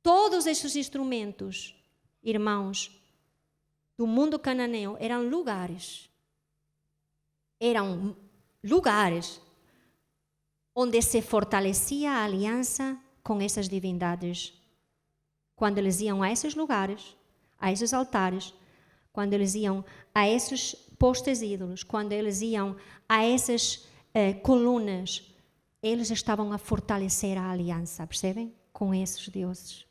Todos estes instrumentos, irmãos, do mundo cananeu eram lugares onde se fortalecia a aliança com essas divindades. Quando eles iam a esses lugares, a esses altares, quando eles iam a esses postes ídolos, quando eles iam a essas colunas, eles estavam a fortalecer a aliança, percebem? Com esses deuses.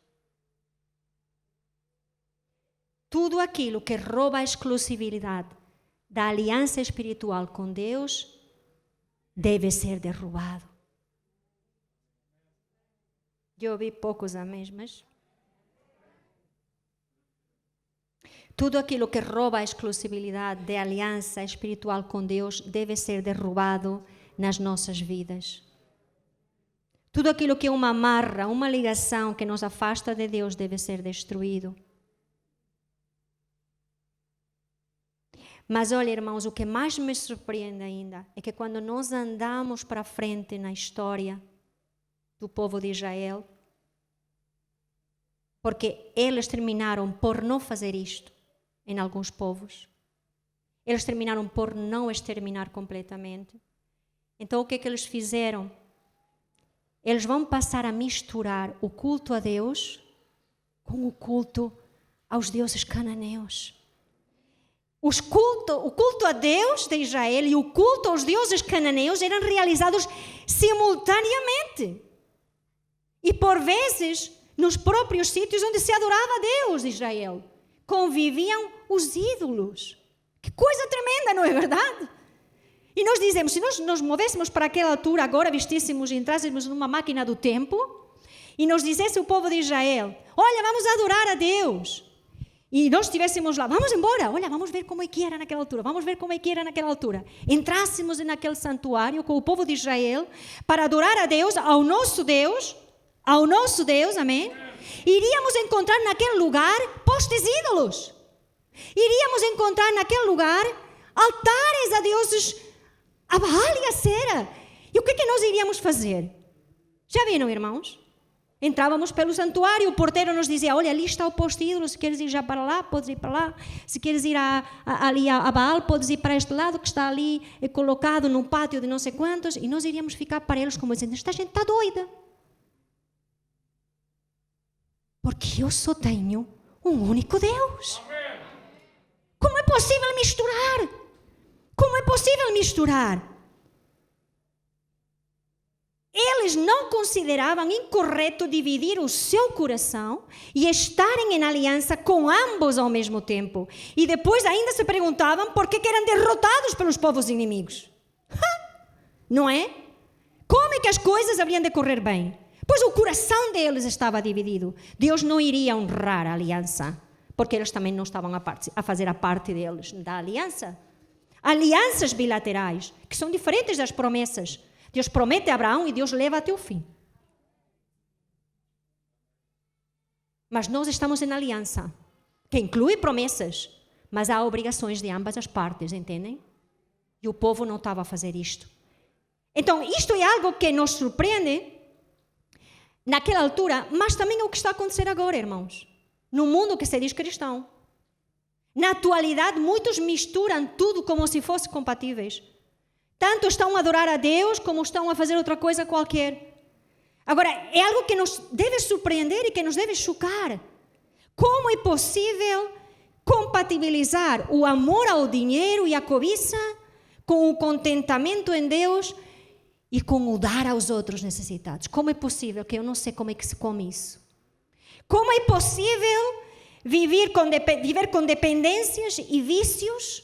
Tudo aquilo que rouba a exclusividade da aliança espiritual com Deus deve ser derrubado. Eu ouvi poucos améns, mas... Tudo aquilo que rouba a exclusividade da aliança espiritual com Deus deve ser derrubado nas nossas vidas. Tudo aquilo que é uma amarra, uma ligação que nos afasta de Deus deve ser destruído. Mas olha, irmãos, o que mais me surpreende ainda é que quando nós andamos para frente na história do povo de Israel, porque eles terminaram por não fazer isto em alguns povos, eles terminaram por não exterminar completamente. Então o que é que eles fizeram? Eles vão passar a misturar o culto a Deus com o culto aos deuses cananeus. O culto a Deus de Israel e o culto aos deuses cananeus eram realizados simultaneamente. E por vezes, nos próprios sítios onde se adorava a Deus de Israel, conviviam os ídolos. Que coisa tremenda, não é verdade? E nós dizemos, se nós nos movéssemos para aquela altura, agora vestíssemos e entrássemos numa máquina do tempo, e nos dissesse o povo de Israel, olha, vamos adorar a Deus. E nós estivéssemos lá, vamos embora, olha, vamos ver como é que era naquela altura, vamos ver como é que era naquela altura. Entrássemos naquele santuário com o povo de Israel para adorar a Deus, ao nosso Deus, amém? Iríamos encontrar naquele lugar postes ídolos. Iríamos encontrar naquele lugar altares a deuses, a Baal e a Sera. E o que é que nós iríamos fazer? Já viram, irmãos? Entrávamos pelo santuário, o porteiro nos dizia, olha, ali está o poste ídolo, se queres ir já para lá, podes ir para lá. Se queres ir ali a Baal, podes ir para este lado, que está ali colocado num pátio de não sei quantos. E nós iríamos ficar para eles como dizendo, esta gente está doida. Porque eu só tenho um único Deus. Como é possível misturar? Como é possível misturar? Eles não consideravam incorreto dividir o seu coração e estarem em aliança com ambos ao mesmo tempo. E depois ainda se perguntavam por que eram derrotados pelos povos inimigos. Não é? Como é que as coisas haveriam de correr bem? Pois o coração deles estava dividido. Deus não iria honrar a aliança, porque eles também não estavam a fazer a parte deles da aliança. Alianças bilaterais, que são diferentes das promessas. Deus promete a Abraão e Deus leva até o fim. Mas nós estamos em aliança, que inclui promessas, mas há obrigações de ambas as partes, entendem? E o povo não estava a fazer isto. Então, isto é algo que nos surpreende naquela altura, mas também é o que está a acontecer agora, irmãos. No mundo que se diz cristão. Na atualidade, muitos misturam tudo como se fossem compatíveis. Tanto estão a adorar a Deus, como estão a fazer outra coisa qualquer. Agora, é algo que nos deve surpreender e que nos deve chocar. Como é possível compatibilizar o amor ao dinheiro e à cobiça com o contentamento em Deus e com o dar aos outros necessitados? Como é possível? Que eu não sei como é que se come isso. Como é possível viver com dependências e vícios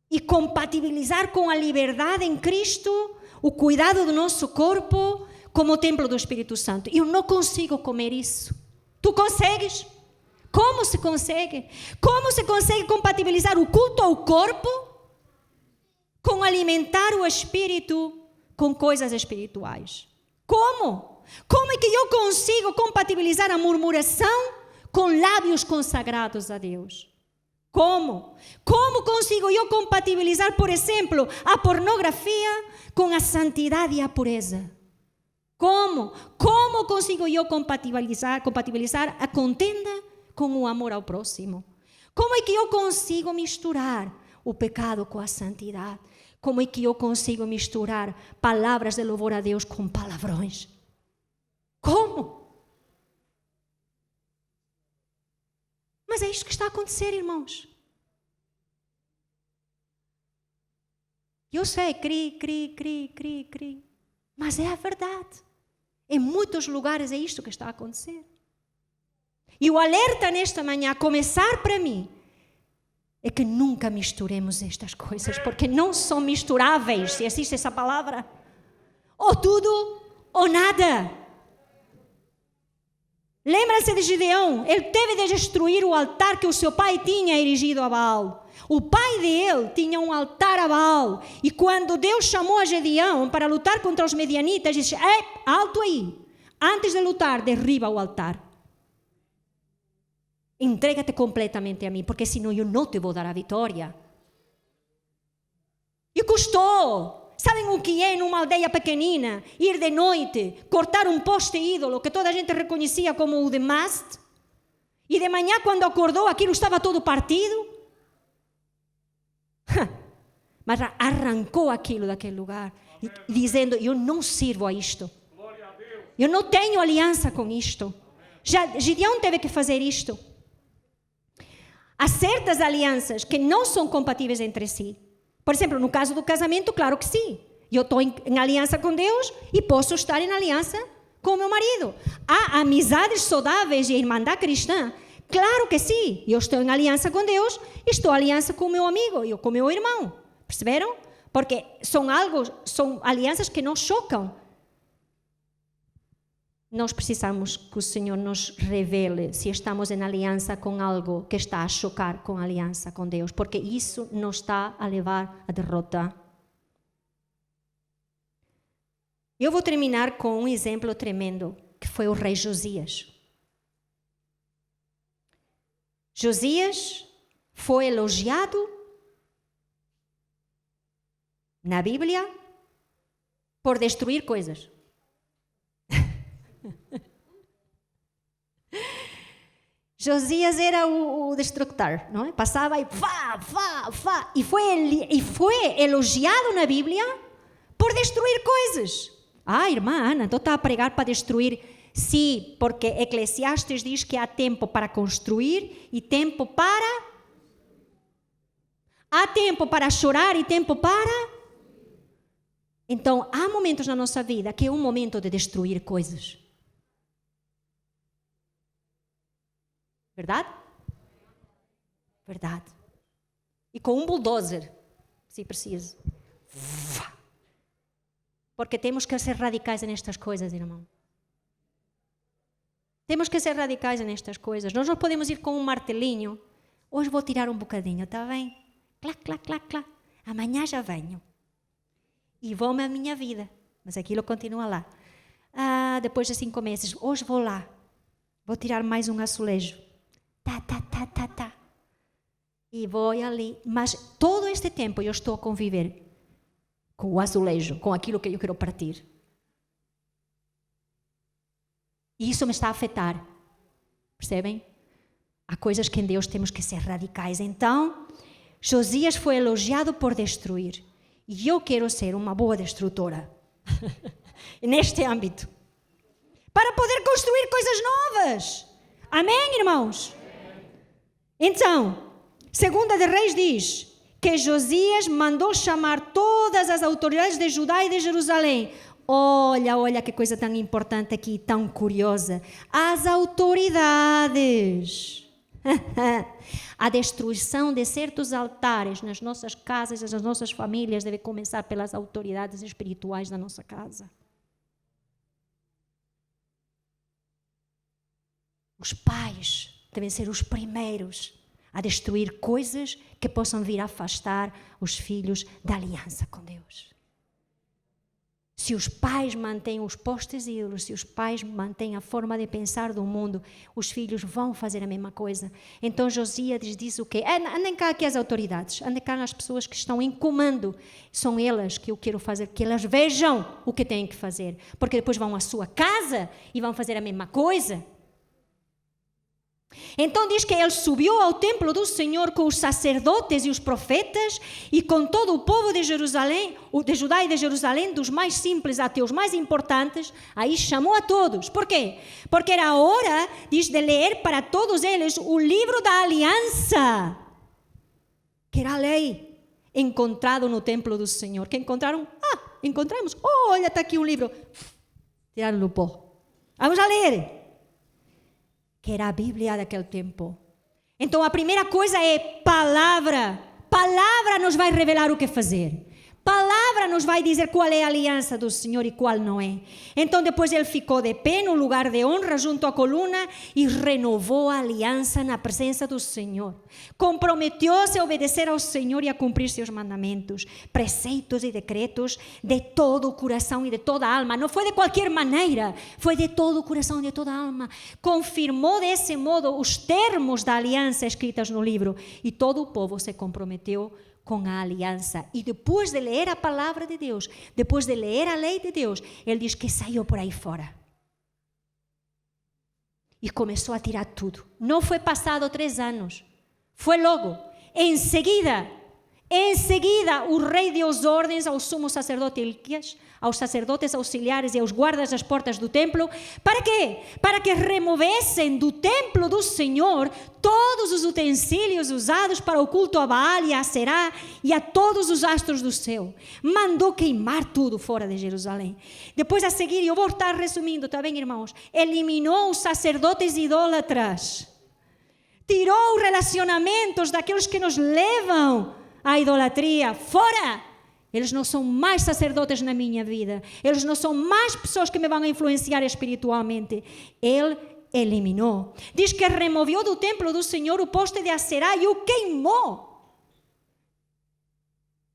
e compatibilizar com a liberdade em Cristo, o cuidado do nosso corpo como o templo do Espírito Santo? Eu não consigo comer isso. Tu consegues? Como se consegue? Como se consegue compatibilizar o culto ao corpo com alimentar o Espírito com coisas espirituais? Como? Como é que eu consigo compatibilizar a murmuração com lábios consagrados a Deus? Como? Como consigo eu compatibilizar, por exemplo, a pornografia com a santidade e a pureza? Como? Como consigo eu compatibilizar a contenda com o amor ao próximo? Como é que eu consigo misturar o pecado com a santidade? Como é que eu consigo misturar palavras de louvor a Deus com palavrões? Como? Mas é isto que está a acontecer, irmãos. Eu sei, cri. Mas é a verdade. Em muitos lugares é isto que está a acontecer. E o alerta nesta manhã, a começar para mim, é que nunca misturemos estas coisas, porque não são misturáveis, se existe essa palavra. Ou tudo ou nada. Lembra-se de Gideão? Ele teve de destruir o altar que o seu pai tinha erigido a Baal. O pai dele tinha um altar a Baal. E quando Deus chamou a Gideão para lutar contra os medianitas, disse: alto aí. Antes de lutar, derriba o altar. Entrega-te completamente a mim, porque senão eu não te vou dar a vitória. E custou. Sabem o que é numa aldeia pequenina? Ir de noite, cortar um poste ídolo que toda a gente reconhecia como o de Mast. E de manhã, quando acordou, aquilo estava todo partido. Mas arrancou aquilo daquele lugar, dizendo: eu não sirvo a isto. Eu não tenho aliança com isto. Gideão teve que fazer isto. Há certas alianças que não são compatíveis entre si. Por exemplo, no caso do casamento, claro que sim. Eu estou em aliança com Deus e posso estar em aliança com o meu marido. Há amizades saudáveis e irmandade cristã? Claro que sim. Eu estou em aliança com Deus e estou em aliança com o meu amigo e com o meu irmão. Perceberam? Porque são alianças que não chocam. Nós precisamos que o Senhor nos revele se estamos em aliança com algo que está a chocar com a aliança com Deus, porque isso nos está a levar à derrota. Eu vou terminar com um exemplo tremendo, que foi o rei Josias. Josias foi elogiado na Bíblia por destruir coisas. Josias era o destructor, não é? Passava e fá. E foi elogiado na Bíblia por destruir coisas. Irmã Ana, então está a pregar para destruir. Sim, porque Eclesiastes diz que há tempo para construir e tempo para... Há tempo para chorar e tempo para... Então, há momentos na nossa vida que é um momento de destruir coisas. Verdade? Verdade. E com um bulldozer, se preciso. Porque temos que ser radicais nestas coisas, irmão. Temos que ser radicais nestas coisas. Nós não podemos ir com um martelinho. Hoje vou tirar um bocadinho, está bem? Clac. Amanhã já venho. E vou-me à minha vida. Mas aquilo continua lá. Depois de 5 meses, hoje vou lá. Vou tirar mais um azulejo. Tá. E vou ali. Mas todo este tempo eu estou a conviver com o azulejo, com aquilo que eu quero partir. E isso me está a afetar. Percebem? Há coisas que em Deus temos que ser radicais. Então, Josias foi elogiado por destruir. E eu quero ser uma boa destrutora. Neste âmbito. Para poder construir coisas novas. Amém, irmãos? Então, 2 de Reis diz que Josias mandou chamar todas as autoridades de Judá e de Jerusalém. Olha que coisa tão importante aqui, tão curiosa. As autoridades. A destruição de certos altares nas nossas casas e nas nossas famílias deve começar pelas autoridades espirituais da nossa casa. Os pais devem ser os primeiros a destruir coisas que possam vir a afastar os filhos da aliança com Deus. Se os pais mantêm os postes ídolos, se os pais mantêm a forma de pensar do mundo, os filhos vão fazer a mesma coisa. Então Josias diz o quê? Andem cá aqui as autoridades, andem cá as pessoas que estão em comando. São elas que eu quero fazer, que elas vejam o que têm que fazer. Porque depois vão à sua casa e vão fazer a mesma coisa. Então diz que ele subiu ao templo do Senhor com os sacerdotes e os profetas e com todo o povo de Jerusalém, de Judá e de Jerusalém, dos mais simples até os mais importantes. Aí chamou a todos. Por quê? Porque era a hora, diz, de ler para todos eles o livro da aliança, que era a lei, encontrado no templo do Senhor. Que encontraram? Encontramos. Olha, está aqui um livro. Tiraram o pó. Vamos a ler. Que era a Bíblia daquele tempo. Então a primeira coisa é palavra. Palavra nos vai revelar o que fazer. Palavra nos vai dizer qual é a aliança do Senhor e qual não é. Então depois ele ficou de pé no lugar de honra junto à coluna e renovou a aliança na presença do Senhor. Comprometeu-se a obedecer ao Senhor e a cumprir seus mandamentos, preceitos e decretos de todo o coração e de toda a alma. Não foi de qualquer maneira, foi de todo o coração e de toda a alma. Confirmou desse modo os termos da aliança escritas no livro e todo o povo se comprometeu com a aliança. E depois de ler a palavra de Deus, depois de ler a lei de Deus, ele diz que saiu por aí fora. E começou a tirar tudo. Não foi passado 3 anos. Foi logo. Em seguida, o rei deu as ordens ao sumo sacerdote Ilquias, aos sacerdotes auxiliares e aos guardas das portas do templo. Para quê? Para que removessem do templo do Senhor todos os utensílios usados para o culto a Baal e a Aserá e a todos os astros do céu. Mandou queimar tudo fora de Jerusalém. Depois a seguir, eu vou estar resumindo, tá bem, irmãos? Eliminou os sacerdotes idólatras. Tirou os relacionamentos daqueles que nos levam à idolatria. Fora! Eles não são mais sacerdotes na minha vida. Eles não são mais pessoas que me vão influenciar espiritualmente. Ele eliminou. Diz que removeu do templo do Senhor o poste de Aserá e o queimou.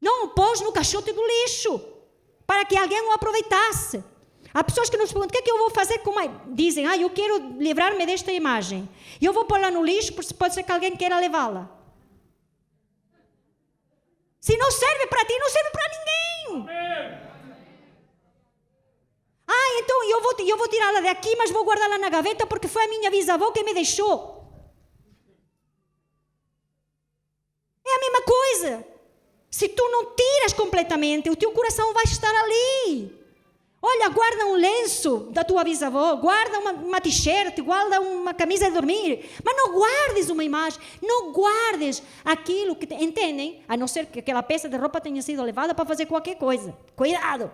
Não o pôs no caixote do lixo para que alguém o aproveitasse. Há pessoas que nos perguntam, o que é que eu vou fazer com a... Dizem, eu quero livrar-me desta imagem. E eu vou pôr-la no lixo, porque pode ser que alguém queira levá-la. Se não serve para ti, não serve para ninguém. Então eu vou tirá-la daqui, mas vou guardá-la na gaveta porque foi a minha bisavó que me deixou. É a mesma coisa. Se tu não tiras completamente, o teu coração vai estar ali. Olha, guarda um lenço da tua bisavó, guarda uma t-shirt, guarda uma camisa de dormir, mas não guardes uma imagem, não guardes aquilo que... Entendem? A não ser que aquela peça de roupa tenha sido levada para fazer qualquer coisa. Cuidado!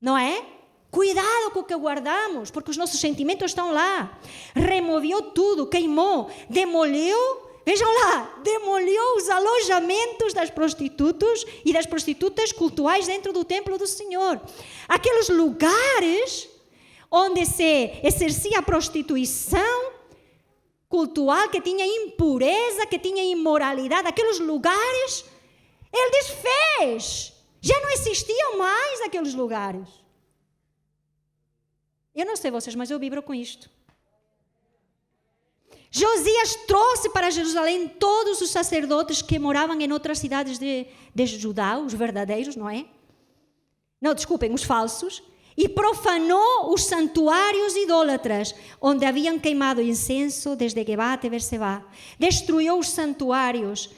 Não é? Cuidado com o que guardamos, porque os nossos sentimentos estão lá. Removeu tudo, queimou, demoliu... Vejam lá, demoliu os alojamentos das prostitutas e das prostitutas cultuais dentro do templo do Senhor. Aqueles lugares onde se exercia a prostituição cultual, que tinha impureza, que tinha imoralidade, aqueles lugares, ele desfez. Já não existiam mais aqueles lugares. Eu não sei vocês, mas eu vibro com isto. Josias trouxe para Jerusalém todos os sacerdotes que moravam em outras cidades de Judá, os verdadeiros, não é? Não, desculpem, os falsos. E profanou os santuários idólatras, onde haviam queimado incenso desde Gebá até Berseba. Destruiu os santuários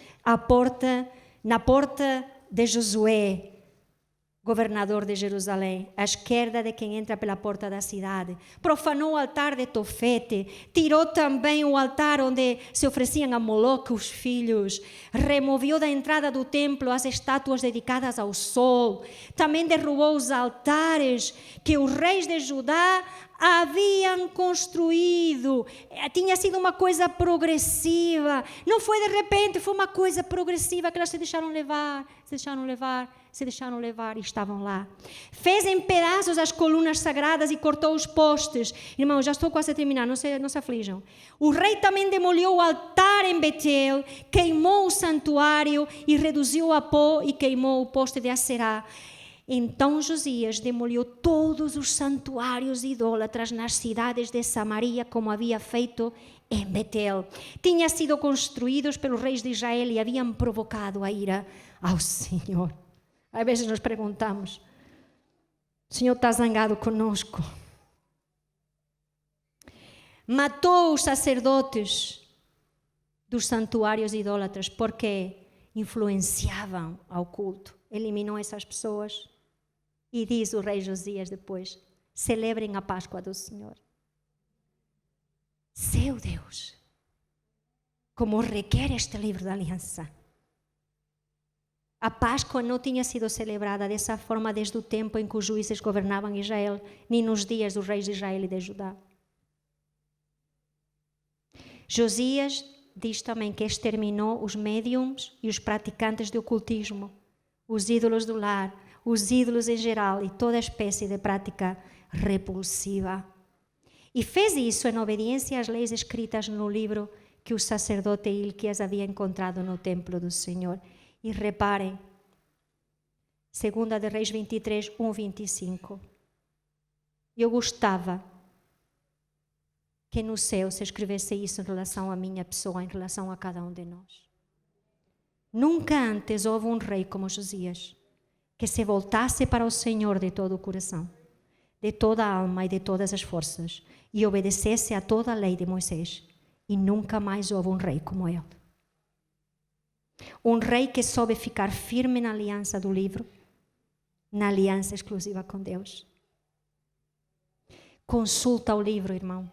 na porta de Josué, governador de Jerusalém, à esquerda de quem entra pela porta da cidade. Profanou o altar de Tofete, tirou também o altar onde se ofereciam a Moloque os filhos, removeu da entrada do templo as estátuas dedicadas ao sol, também derrubou os altares que os reis de Judá haviam construído. Tinha sido uma coisa progressiva, não foi de repente, foi uma coisa progressiva que elas se deixaram levar e estavam lá. Fez em pedaços as colunas sagradas e cortou os postes. Irmão, já estou quase a terminar, não se aflijam. O rei também demoliu o altar em Betel, queimou o santuário e reduziu a pó e queimou o poste de Aserá. Então Josias demoliu todos os santuários idólatras nas cidades de Samaria, como havia feito em Betel. Tinham sido construídos pelos reis de Israel e haviam provocado a ira ao Senhor. Às vezes nos perguntamos, o Senhor está zangado conosco? Matou os sacerdotes dos santuários idólatras porque influenciavam ao culto. Eliminou essas pessoas. E diz o rei Josias depois: celebrem a Páscoa do Senhor. Seu Deus, como requer este livro da aliança. A Páscoa não tinha sido celebrada dessa forma desde o tempo em que os juízes governavam Israel, nem nos dias dos reis de Israel e de Judá. Josias diz também que exterminou os médiums e os praticantes de ocultismo, os ídolos do lar, os ídolos em geral e toda espécie de prática repulsiva. E fez isso em obediência às leis escritas no livro que o sacerdote Hilquias havia encontrado no templo do Senhor. E reparem, 2 de Reis 23, 1-25. Eu gostava que no céu se escrevesse isso em relação à minha pessoa, em relação a cada um de nós. Nunca antes houve um rei como Josias, que se voltasse para o Senhor de todo o coração, de toda a alma e de todas as forças, e obedecesse a toda a lei de Moisés. E nunca mais houve um rei como ele. Um rei que soube ficar firme na aliança do livro, na aliança exclusiva com Deus. Consulta o livro, irmão.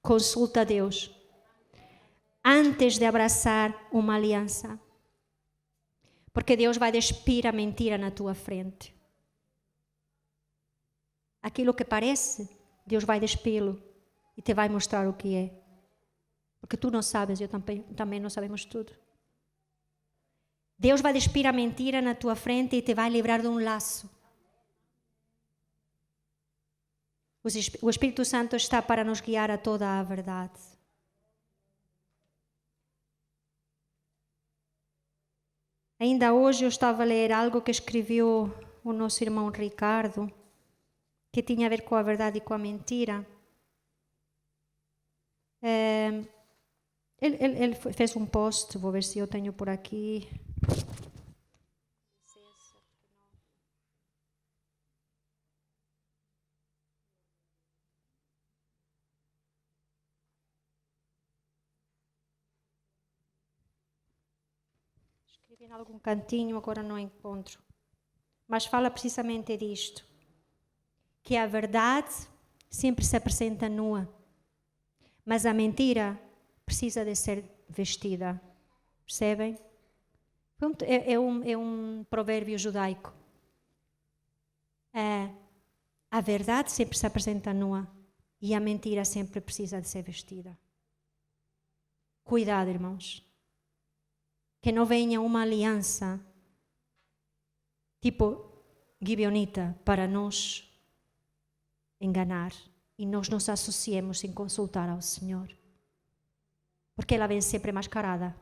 Consulta Deus antes de abraçar uma aliança. Porque Deus vai despir a mentira na tua frente. Aquilo que parece, Deus vai despí-lo e te vai mostrar o que é. Porque tu não sabes, eu também não sabemos tudo. Deus vai despir a mentira na tua frente e te vai livrar de um laço. O Espírito Santo está para nos guiar a toda a verdade. Ainda hoje eu estava a ler algo que escreveu o nosso irmão Ricardo, que tinha a ver com a verdade e com a mentira. Ele fez um post, vou ver se eu tenho por aqui. Escrevi em algum cantinho, agora não encontro. Mas fala precisamente disto. Que a verdade sempre se apresenta nua, mas a mentira precisa de ser vestida. Percebem? É um provérbio judaico. A verdade sempre se apresenta nua e a mentira sempre precisa de ser vestida. Cuidado, irmãos. Que não venha uma aliança tipo gibeonita para nos enganar e nós nos associemos sem consultar ao Senhor. Porque ela vem sempre mascarada.